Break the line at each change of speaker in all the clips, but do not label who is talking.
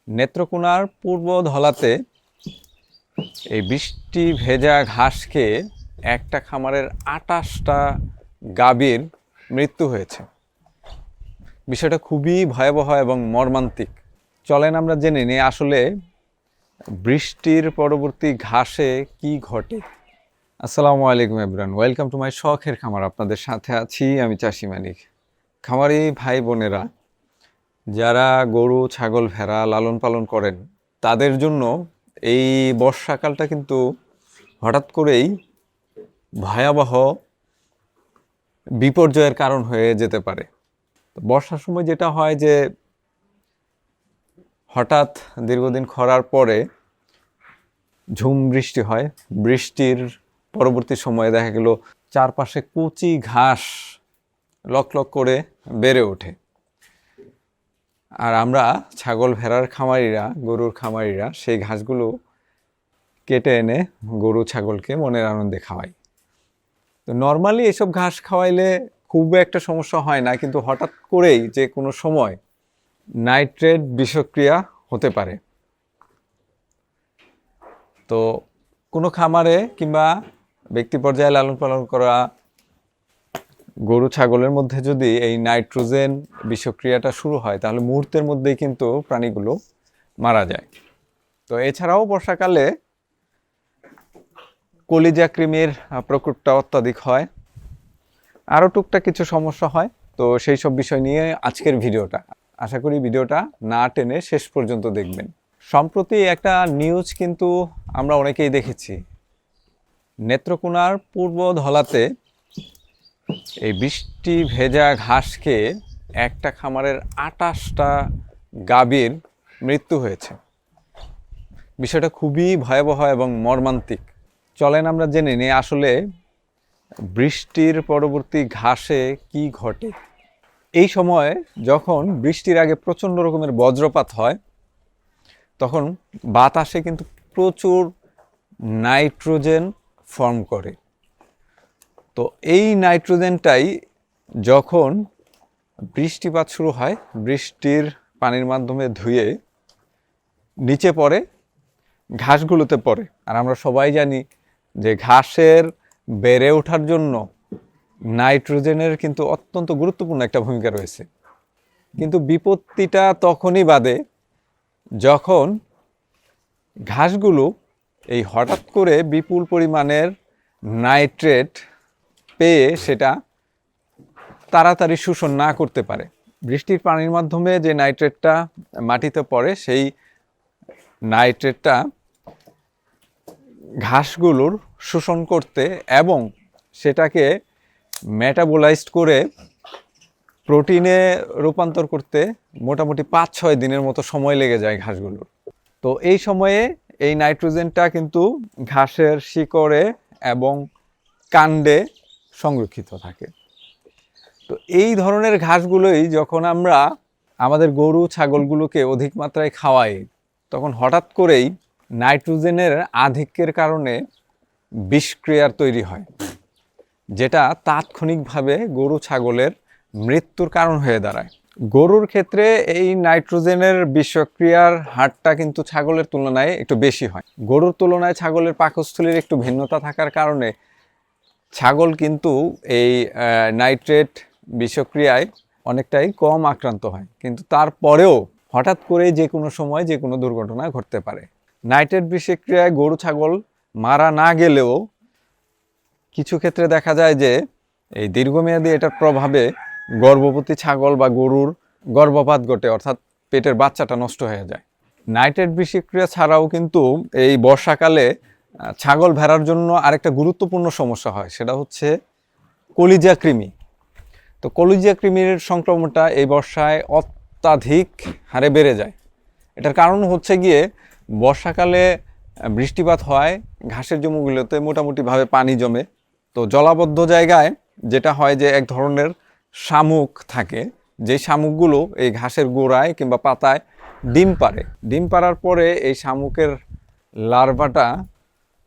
নেত্রকোনার পূর্ব ধলাতে এই বৃষ্টি ভেজা ঘাস খেয়ে একটা খামারের ২৮টা গাভীর মৃত্যু হয়েছে। বিষয়টা খুবই ভয়াবহ এবং মর্মান্তিক। চলেন আমরা জেনে নিই আসলে বৃষ্টির পরবর্তী ঘাসে কি ঘটে। আসসালামু আলাইকুম এভরিওয়ান, ওয়েলকাম টু মাই শখের খামার। আপনাদের সাথে আছি আমি চাষি মানিক। খামারি ভাই বোনেরা যারা গরু ছাগল ভেড়া লালন পালন করেন তাদের জন্য এই বর্ষাকালটা কিন্তু হঠাৎ করেই ভয়াবহ বিপর্যয়ের কারণ হয়ে যেতে পারে। বর্ষার সময় যেটা হয় যে হঠাৎ দীর্ঘদিন খরার পরে ঝুম বৃষ্টি হয়। বৃষ্টির পরবর্তী সময়ে দেখা গেল চারপাশে কচি ঘাস লক লক করে বেড়ে ওঠে। আর আমরা ছাগল ভেড়ার খামারিরা, গরুর খামারিরা সেই ঘাসগুলো কেটে এনে গরু ছাগলকে মনের আনন্দে খাওয়াই। তো নর্মালি এসব ঘাস খাওয়াইলে খুব একটা সমস্যা হয় না, কিন্তু হঠাৎ করেই যে কোনো সময় নাইট্রেট বিষক্রিয়া হতে পারে। তো কোনো খামারে কিংবা ব্যক্তি পর্যায়ে লালন পালন করা গরু ছাগলের মধ্যে যদি এই নাইট্রোজেন বিষক্রিয়াটা শুরু হয় তাহলে মুহূর্তের মধ্যেই কিন্তু প্রাণীগুলো মারা যায়। তো এছাড়াও বর্ষাকালে কলিজা কৃমির প্রকোপটা অত্যাধিক হয়, আরও টুকটাক কিছু সমস্যা হয়। তো সেই সব বিষয় নিয়ে আজকের ভিডিওটা, আশা করি ভিডিওটা না টেনে শেষ পর্যন্ত দেখবেন। সম্প্রতি একটা নিউজ কিন্তু আমরা অনেকেই দেখেছি। নেত্রকোনার পূর্ব ধলাতে এই বৃষ্টি ভেজা ঘাস খেয়ে একটা খামারের ২৮টা গাভীর মৃত্যু হয়েছে। বিষয়টা খুবই ভয়াবহ এবং মর্মান্তিক। চলেন আমরা জেনে নিই আসলে বৃষ্টির পরবর্তী ঘাসে কি ঘটে। এই সময় যখন বৃষ্টির আগে প্রচণ্ড রকমের বজ্রপাত হয় তখন বাতাসে কিন্তু প্রচুর নাইট্রোজেন ফর্ম করে। তো এই নাইট্রোজেনটাই যখন বৃষ্টিপাত শুরু হয়, বৃষ্টির পানির মাধ্যমে ধুয়ে নিচে পড়ে, ঘাসগুলোতে পড়ে। আর আমরা সবাই জানি যে ঘাসের বেড়ে ওঠার জন্য নাইট্রোজেনের কিন্তু অত্যন্ত গুরুত্বপূর্ণ একটা ভূমিকা রয়েছে। কিন্তু বিপত্তিটা তখনই বাধে যখন ঘাসগুলো এই হঠাৎ করে বিপুল পরিমাণের নাইট্রেট পেয়ে সেটা তাড়াতাড়ি শোষণ না করতে পারে। বৃষ্টির পানির মাধ্যমে যে নাইট্রেটটা মাটিতে পড়ে সেই নাইট্রেটটা ঘাসগুলোর শোষণ করতে এবং সেটাকে মেটাবোলাইজড করে প্রোটিনে রূপান্তর করতে মোটামুটি ৫-৬ দিনের মতো সময় লেগে যায় ঘাসগুলোর। তো এই সময়ে এই নাইট্রোজেনটা কিন্তু ঘাসের শিকড়ে এবং কাণ্ডে সংরক্ষিত থাকে। তো এই ধরনের ঘাসগুলোই যখন আমরা আমাদের গরু ছাগলগুলোকে অধিক মাত্রায় খাওয়াই তখন হঠাৎ করেই নাইট্রোজেনের আধিক্যের কারণে বিষক্রিয়ার তৈরি হয়, যেটা তাৎক্ষণিকভাবে গরু ছাগলের মৃত্যুর কারণ হয়ে দাঁড়ায়। গরুর ক্ষেত্রে এই নাইট্রোজেনের বিষক্রিয়ার হারটা কিন্তু ছাগলের তুলনায় একটু বেশি হয়। গরুর তুলনায় ছাগলের পাকস্থলীর একটু ভিন্নতা থাকার কারণে ছাগল কিন্তু এই নাইট্রেট বিষক্রিয়ায় অনেকটাই কম আক্রান্ত হয়, কিন্তু তারপরেও হঠাৎ করে যে কোনো সময় যে কোনো দুর্ঘটনা ঘটতে পারে। নাইট্রেট বিষক্রিয়ায় গরু ছাগল মারা না গেলেও কিছু ক্ষেত্রে দেখা যায় যে এই দীর্ঘমেয়াদী এটার প্রভাবে গর্ভবতী ছাগল বা গরুর গর্ভপাত ঘটে, অর্থাৎ পেটের বাচ্চাটা নষ্ট হয়ে যায়। নাইট্রেট বিষক্রিয়া ছাড়াও কিন্তু এই বর্ষাকালে ছাগল ভেড়ার জন্য আরেকটা গুরুত্বপূর্ণ সমস্যা হয়, সেটা হচ্ছে কলিজা কৃমি। তো কলিজা কৃমির সংক্রমণটা এই বর্ষায় অত্যাধিক হারে বেড়ে যায়। এটার কারণ হচ্ছে গিয়ে বর্ষাকালে বৃষ্টিপাত হয়, ঘাসের জমিগুলোতে মোটামুটিভাবে পানি জমে। তো জলাবদ্ধ জায়গায় যেটা হয় যে এক ধরনের শামুক থাকে, যেই শামুকগুলো এই ঘাসের গোড়ায় কিংবা পাতায় ডিম পাড়ে। ডিম পাড়ার পরে এই শামুকের লার্ভাটা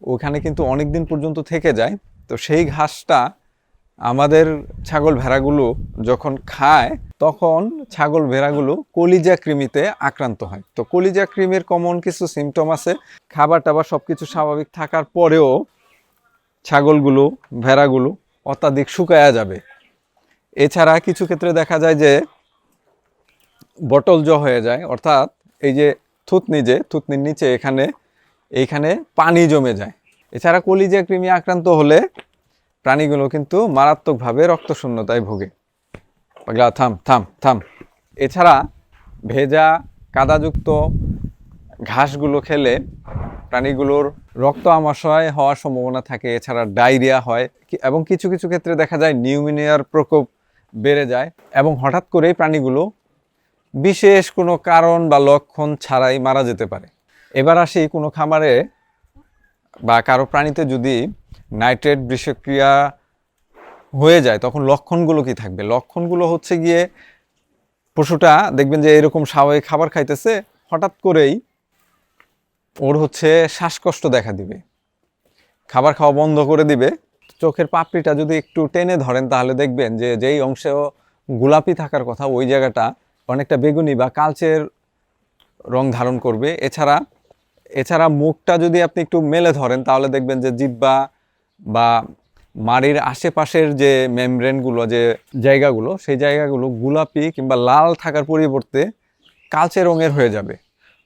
ওখানে কিন্তু অনেক দিন পর্যন্ত থেকে যায়। তো সেই ঘাসটা আমাদের ছাগল ভেড়াগুলো যখন খায় তখন ছাগল ভেড়াগুলো কলিজা কৃমিতে আক্রান্ত হয়। তো কলিজা কৃমির কমন কিছু সিমটম আছে। খাবার টাবার সব কিছু স্বাভাবিক থাকার পরেও ছাগলগুলো ভেড়াগুলো অত্যাধিক শুকায়া যাবে। এছাড়া কিছু ক্ষেত্রে দেখা যায় যে বটল জ হয়ে যায়, অর্থাৎ এই যে থুতনির নিচে এইখানে পানি জমে যায়। এছাড়া কলিজা কৃমি আক্রান্ত হলে প্রাণীগুলো কিন্তু মারাত্মকভাবে রক্তশূন্যতায় ভোগে। পাগলা থাম থাম থাম। এছাড়া ভেজা কাদাযুক্ত ঘাসগুলো খেলে প্রাণীগুলোর রক্ত আমাশয় হওয়ার সম্ভাবনা থাকে। এছাড়া ডায়রিয়া হয় এবং কিছু কিছু ক্ষেত্রে দেখা যায় নিউমোনিয়ার প্রকোপ বেড়ে যায় এবং হঠাৎ করেই প্রাণীগুলো বিশেষ কোনো কারণ বা লক্ষণ ছাড়াই মারা যেতে পারে। এবার আসি কোনো খামারে বা কারো প্রাণীতে যদি নাইট্রেট বিষক্রিয়া হয়ে যায় তখন লক্ষণগুলো কি থাকবে। লক্ষণগুলো হচ্ছে গিয়ে পশুটা দেখবেন যে এরকম স্বাভাবিক খাবার খাইতেছে, হঠাৎ করেই ওর হচ্ছে শ্বাসকষ্ট দেখা দিবে, খাবার খাওয়া বন্ধ করে দিবে। চোখের পাপড়িটা যদি একটু টেনে ধরেন তাহলে দেখবেন যে যেই অংশে গোলাপি থাকার কথা ওই জায়গাটা অনেকটা বেগুনি বা কালচের রং ধারণ করবে। এছাড়া মুখটা যদি আপনি একটু মেলে ধরেন তাহলে দেখবেন যে জিহ্বা বা মাড়ির আশেপাশের যে মেমব্রেনগুলো, যে জায়গাগুলো, সেই জায়গাগুলো গোলাপি কিংবা লাল থাকার পরিবর্তে কালচে রঙের হয়ে যাবে।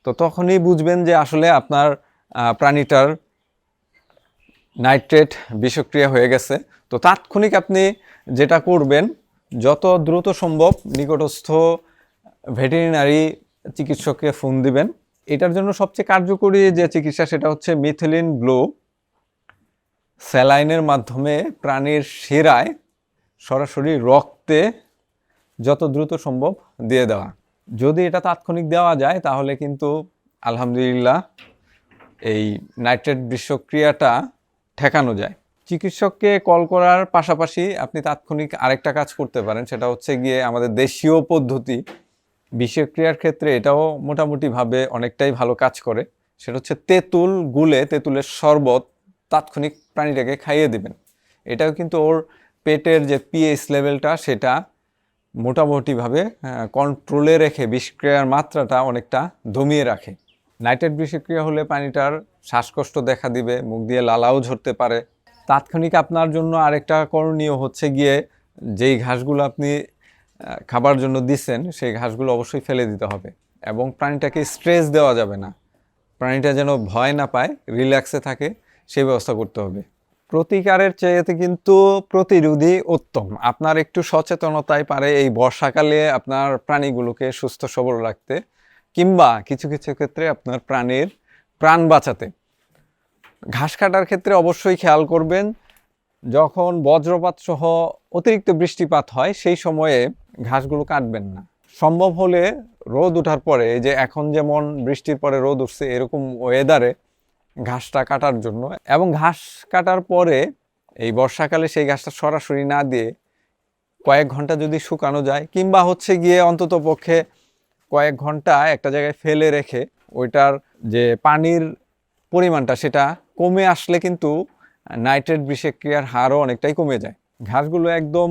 তো তখনই বুঝবেন যে আসলে আপনার প্রাণীটার নাইট্রেট বিষক্রিয়া হয়ে গেছে। তো তাৎক্ষণিক আপনি যেটা করবেন, যত দ্রুত সম্ভব নিকটস্থ ভেটেরিনারি চিকিৎসককে ফোন দিবেন। এটার জন্য সবচেয়ে কার্যকরী যে চিকিৎসা সেটা হচ্ছে মিথিলিন ব্লু স্যালাইনের মাধ্যমে প্রাণীর শিরায় সরাসরি রক্তে যত দ্রুত সম্ভব দিয়ে দেওয়া। যদি এটা তাৎক্ষণিক দেওয়া যায় তাহলে কিন্তু আলহামদুলিল্লাহ এই নাইট্রেট বিষক্রিয়াটা ঠেকানো যায়। চিকিৎসককে কল করার পাশাপাশি আপনি তাৎক্ষণিক আরেকটা কাজ করতে পারেন, সেটা হচ্ছে গিয়ে আমাদের দেশীয় পদ্ধতি বিষক্রিয়ার ক্ষেত্রে এটাও মোটামুটিভাবে অনেকটাই ভালো কাজ করে। সেটা হচ্ছে তেঁতুল গুলে তেঁতুলের শরবত তাৎক্ষণিক প্রাণীটাকে খাইয়ে দিবেন। এটাও কিন্তু ওর পেটের যে পিএইচ লেভেলটা সেটা মোটামুটিভাবে কন্ট্রোলে রেখে বিষক্রিয়ার মাত্রাটা অনেকটা দমিয়ে রাখে। নাইট্রেট বিষক্রিয়া হলে প্রাণীটার শ্বাসকষ্ট দেখা দিবে, মুখ দিয়ে লালাও ঝরতে পারে। তাৎক্ষণিক আপনার জন্য আরেকটা করণীয় হচ্ছে গিয়ে যেই ঘাসগুলো আপনি খাবার জন্য দিচ্ছেন সেই ঘাসগুলো অবশ্যই ফেলে দিতে হবে এবং প্রাণীটাকে স্ট্রেস দেওয়া যাবে না। প্রাণীটা যেন ভয় না পায়, রিল্যাক্সে থাকে, সেই ব্যবস্থা করতে হবে। প্রতিকারের চাইতে কিন্তু প্রতিরোধী উত্তম। আপনার একটু সচেতনতাই পারে এই বর্ষাকালে আপনার প্রাণীগুলোকে সুস্থ সবল রাখতে কিংবা কিছু কিছু ক্ষেত্রে আপনার প্রাণীর প্রাণ বাঁচাতে। ঘাস কাটার ক্ষেত্রে অবশ্যই খেয়াল করবেন, যখন বজ্রপাত সহ অতিরিক্ত বৃষ্টিপাত হয় সেই সময়ে ঘাসগুলো কাটবেন না। সম্ভব হলে রোদ ওঠার পরে, এই যে এখন যেমন বৃষ্টির পরে রোদ উঠছে এরকম ওয়েদারে ঘাসটা কাটার জন্য, এবং ঘাস কাটার পরে এই বর্ষাকালে সেই ঘাসটা সরাসরি না দিয়ে কয়েক ঘন্টা যদি শুকানো যায় কিংবা হচ্ছে গিয়ে অন্তত পক্ষে কয়েক ঘন্টা একটা জায়গায় ফেলে রেখে ওইটার যে পানির পরিমাণটা সেটা কমে আসলে কিন্তু নাইট্রেট বিষক্রিয়ার হারও অনেকটাই কমে যায়। ঘাসগুলো একদম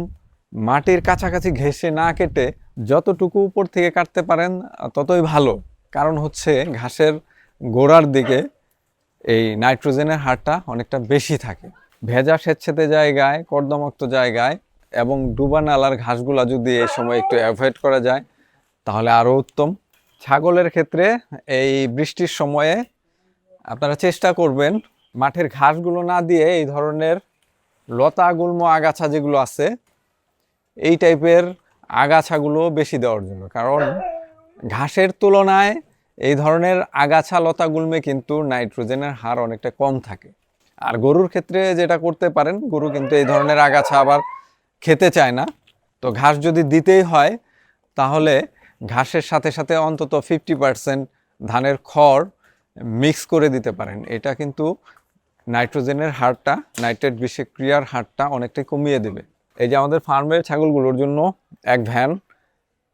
মাটির কাছাকাছি ঘেঁষে না কেটে যতটুকু উপর থেকে কাটতে পারেন ততই ভালো। কারণ হচ্ছে ঘাসের গোড়ার দিকে এই নাইট্রোজেনের হারটা অনেকটা বেশি থাকে। ভেজা স্বেচ্ছাতে জায়গায়, কর্দমাক্ত জায়গায় এবং ডুবা নালার ঘাসগুলা যদি এই সময় একটু অ্যাভয়েড করা যায় তাহলে আরও উত্তম। ছাগলের ক্ষেত্রে এই বৃষ্টির সময়ে আপনারা চেষ্টা করবেন মাঠের ঘাসগুলো না দিয়ে এই ধরনের লতা গুল্ম আগাছা যেগুলো আছে এই টাইপের আগাছাগুলো বেশি দেওয়ার জন্য। কারণ ঘাসের তুলনায় এই ধরনের আগাছা লতা গুল্মে কিন্তু নাইট্রোজেনের হার অনেকটা কম থাকে। আর গরুর ক্ষেত্রে যেটা করতে পারেন, গরু কিন্তু এই ধরনের আগাছা আবার খেতে চায় না। তো ঘাস যদি দিতেই হয় তাহলে ঘাসের সাথে সাথে অন্তত 50% ধানের খড় মিক্স করে দিতে পারেন। এটা কিন্তু নাইট্রোজেনের হারটা, নাইট্রেট বিষক্রিয়ার হারটা অনেকটাই কমিয়ে দেবে। এই যে আমাদের ফার্মের ছাগলগুলোর জন্য এক ভ্যান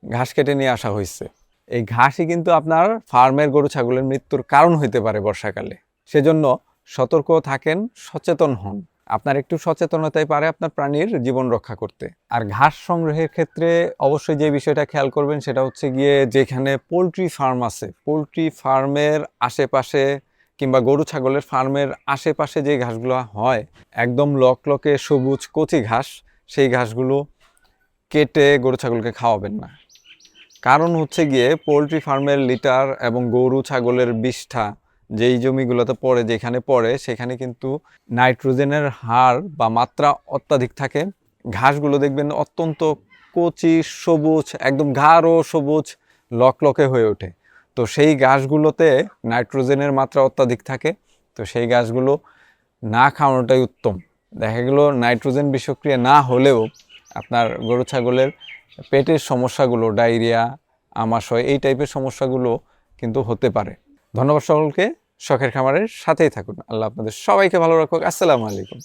ঘাস কেটে নিয়ে আসা হয়েছে। এই ঘাসই কিন্তু আপনার ফার্মের গরু ছাগলের মৃত্যুর কারণ হইতে পারে বর্ষাকালে। সেজন্য সতর্ক থাকেন, সচেতন হন। আপনার একটু সচেতনতাই পারে আপনার প্রাণীর জীবন রক্ষা করতে। আর ঘাস সংগ্রহের ক্ষেত্রে অবশ্যই যে বিষয়টা খেয়াল করবেন সেটা হচ্ছে গিয়ে যেখানে পোলট্রি ফার্ম আছে, পোলট্রি ফার্মের আশেপাশে কিংবা গরু ছাগলের ফার্মের আশেপাশে যে ঘাসগুলো হয় একদম লকলকে সবুজ কচি ঘাস, সেই ঘাসগুলো কেটে গরু ছাগলকে খাওয়াবেন না। কারণ হচ্ছে গিয়ে পোলট্রি ফার্মের লিটার এবং গরু ছাগলের বিষ্ঠা যেই জমিগুলোতে পড়ে, যেখানে পড়ে সেখানে কিন্তু নাইট্রোজেনের হার বা মাত্রা অত্যাধিক থাকে। ঘাসগুলো দেখবেন অত্যন্ত কচি সবুজ, একদম গাঢ় সবুজ লকলকে হয়ে ওঠে। তো সেই ঘাসগুলোতে নাইট্রোজেনের মাত্রা অত্যাধিক থাকে। তো সেই ঘাসগুলো না খাওয়ানোটাই উত্তম। দেখা গেল নাইট্রোজেন বিষক্রিয়া না হলেও আপনার গরু ছাগলের পেটের সমস্যাগুলো, ডায়রিয়া, আমাশয়, এই টাইপের সমস্যাগুলো কিন্তু হতে পারে। ধন্যবাদ সকলকে। শখের খামারের সাথেই থাকুন। আল্লাহ আপনাদের সবাইকে ভালো রাখুক। আসসালামু আলাইকুম।